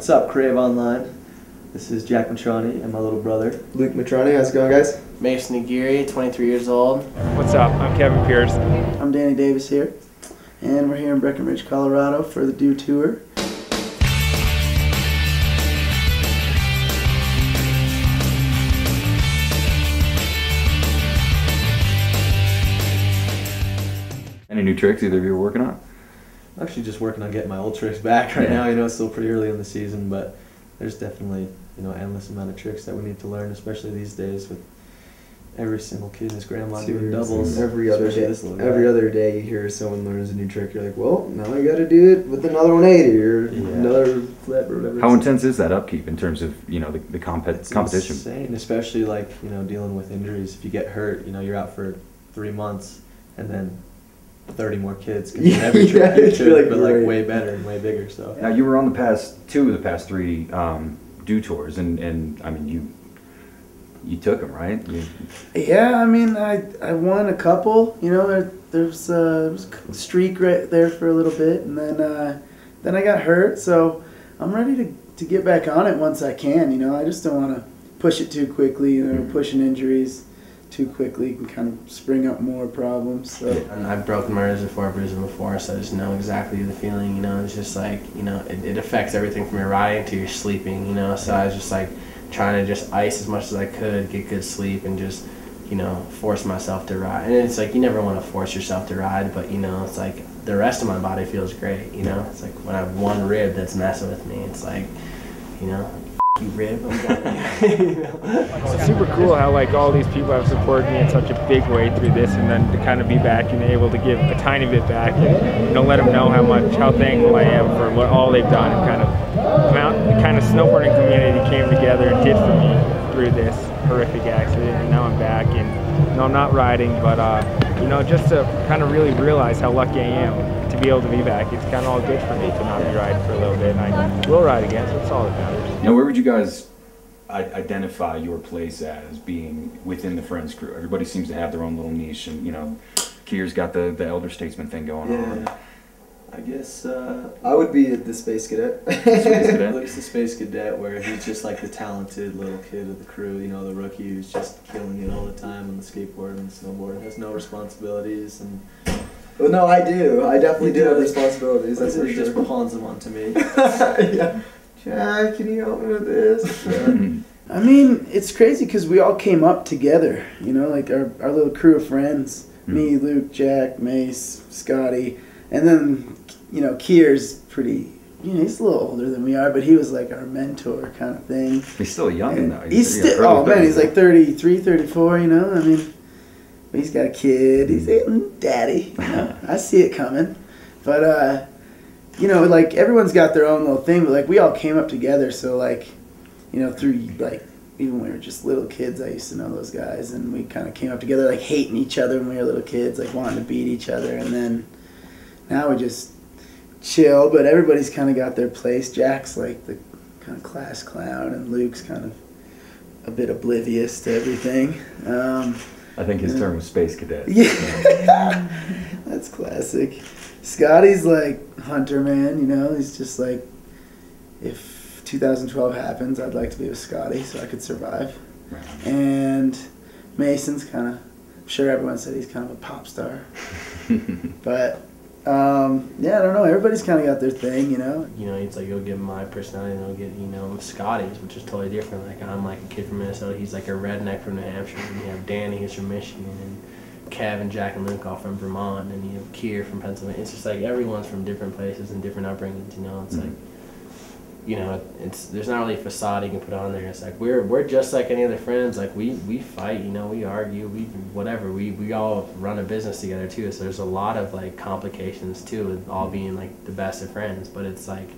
What's up, Crave Online? This is Jack Matroni and my little brother, Luke Matroni. How's it going, guys? Mason Aguirre, 23 years old. What's up? I'm Kevin Pierce. I'm Danny Davis here, and we're here in Breckenridge, Colorado for the Dew Tour. Any new tricks either of you are working on? I'm actually just working on getting my old tricks back right now. You know, it's still pretty early in the season, but there's definitely, you know, endless amount of tricks that we need to learn, especially these days with every single kid and his grandma doing doubles. Every other day you hear someone learns a new trick, you're like, well, now I gotta do it with another 180 or another flip or whatever. How intense is that upkeep in terms of, you know, the competition? Insane, especially like, you know, dealing with injuries. If you get hurt, you know, you're out for 3 months and then 30 more kids can do every trick you could, but like way better and way bigger. So now you were on the past 3 Dew tours, and I mean you took them, right? Yeah, I mean I won a couple. You know, there was a streak right there for a little bit, and then I got hurt. So I'm ready to get back on it once I can. You know, I just don't want to push it too quickly. You know, pushing injuries too quickly can kind of spring up more problems. So. And I've broken my wrist before, bruised them before, so I just know exactly the feeling. You know, it's just like, you know, it affects everything from your riding to your sleeping. You know, so I was just like trying to just ice as much as I could, get good sleep, and just, you know, force myself to ride. And it's like you never want to force yourself to ride, but you know, it's like the rest of my body feels great. You know, it's like when I have one rib that's messing with me, it's like, you know. You rib, I'm It's super cool how like all these people have supported me in such a big way through this, and then to kind of be back and able to give a tiny bit back, and you know, let them know how thankful I am for what all they've done, and the kind of snowboarding community came together and did for me through this horrific accident. And now I'm back, and you know, I'm not riding, but you know, just to kind of really realize how lucky I am to be able to be back. It's kind of all good for me to not be riding for a little bit, and I will ride again, so that's all that matters. Now, where would you guys identify your place as being within the Frends crew? Everybody seems to have their own little niche, and you know, Kier's got the elder statesman thing going on. I guess I would be the Space Cadet. Luke's the Space Cadet, where he's just like the talented little kid of the crew, you know, the rookie who's just killing it all the time on the skateboard and the snowboard, has no responsibilities. And well, no, I do. I definitely do have responsibilities. That's for sure. He just pawns them onto me. Yeah. Jack, can you help me with this? I mean, it's crazy because we all came up together. You know, like our little crew of friends. Me, Luke, Jack, Mace, Scotty. And then, you know, Kier's pretty, you know, he's a little older than we are, but he was like our mentor kind of thing. He's still young though. He's still, oh man, he's like 33, 34, you know, I mean, he's got a kid, he's daddy, you know, I see it coming. But, you know, like everyone's got their own little thing, but like we all came up together, so like, you know, through like, even when we were just little kids, I used to know those guys, and we kind of came up together like hating each other when we were little kids, like wanting to beat each other, and then now we just chill, but everybody's kind of got their place. Jack's like the kind of class clown, and Luke's kind of a bit oblivious to everything. I think his term was Space Cadet. Yeah, that's classic. Scotty's like hunter man, you know. He's just like, if 2012 happens, I'd like to be with Scotty so I could survive. Right. And Mason's kind of, I'm sure everyone said he's kind of a pop star, but. Yeah, I don't know. Everybody's kind of got their thing, you know. You know, it's like you'll get my personality, and you'll get, you know, Scotty's, which is totally different. Like I'm like a kid from Minnesota. He's like a redneck from New Hampshire. And you have Danny, who's from Michigan, and Kev and Jack and Luke all from Vermont, and you have Kier from Pennsylvania. It's just like everyone's from different places and different upbringings. You know, it's like, you know, there's not really a facade you can put on there. It's like we're just like any other friends. Like we fight, you know, we argue, we all run a business together too. So there's a lot of like complications too with all being like the best of friends. But it's like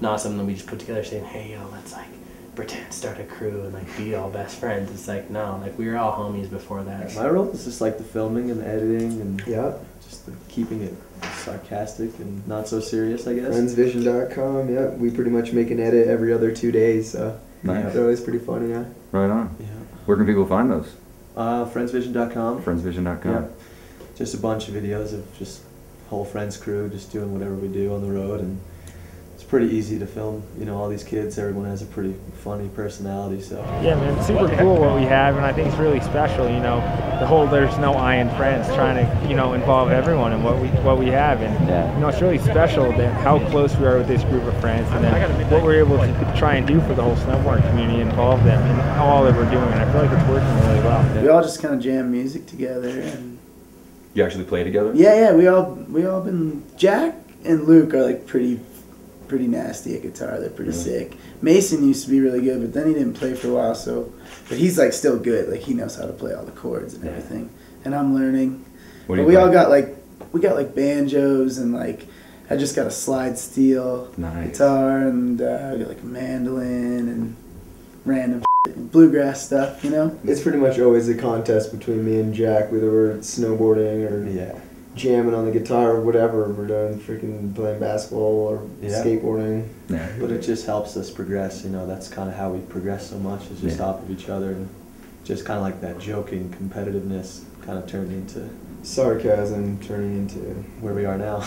not something that we just put together saying, hey yo, let's like pretend start a crew and like be all best friends. It's like no, like we were all homies before that. My role is just like the filming and the editing and just keeping it sarcastic and not so serious, I guess. Frendsvision.com, yeah. We pretty much make an edit every other 2 days, so nice. They're always pretty funny, yeah. Right on. Yeah. Where can people find those? Frendsvision.com. Frendsvision.com. Yeah. Just a bunch of videos of just whole Frends crew just doing whatever we do on the road, and it's pretty easy to film. You know, all these kids, everyone has a pretty funny personality, so. Yeah, man, it's super cool what we have, and I think it's really special, you know, the whole There's No I in Friends, trying to, you know, involve everyone in what we have, and, you know, it's really special that how close we are with this group of friends, and then what we're able to try and do for the whole snowboarding community, involve them in all that we're doing, and I feel like it's working really well. We all just kind of jam music together, and You actually play together? yeah, we all been. Jack and Luke are like pretty nasty at guitar. They're pretty sick. Mason used to be really good, but then he didn't play for a while. But he's like still good. Like he knows how to play all the chords and everything. And I'm learning. But we all got like banjos, and like I just got a slide steel guitar, and I got like a mandolin and random bluegrass stuff. You know. It's pretty much always a contest between me and Jack, whether we're snowboarding or jamming on the guitar or whatever. We're doing freaking playing basketball or skateboarding. Yeah. But it just helps us progress, you know, that's kind of how we progress so much, is just off of each other, and just kind of like that joking competitiveness kind of turned into sarcasm, turning into where we are now.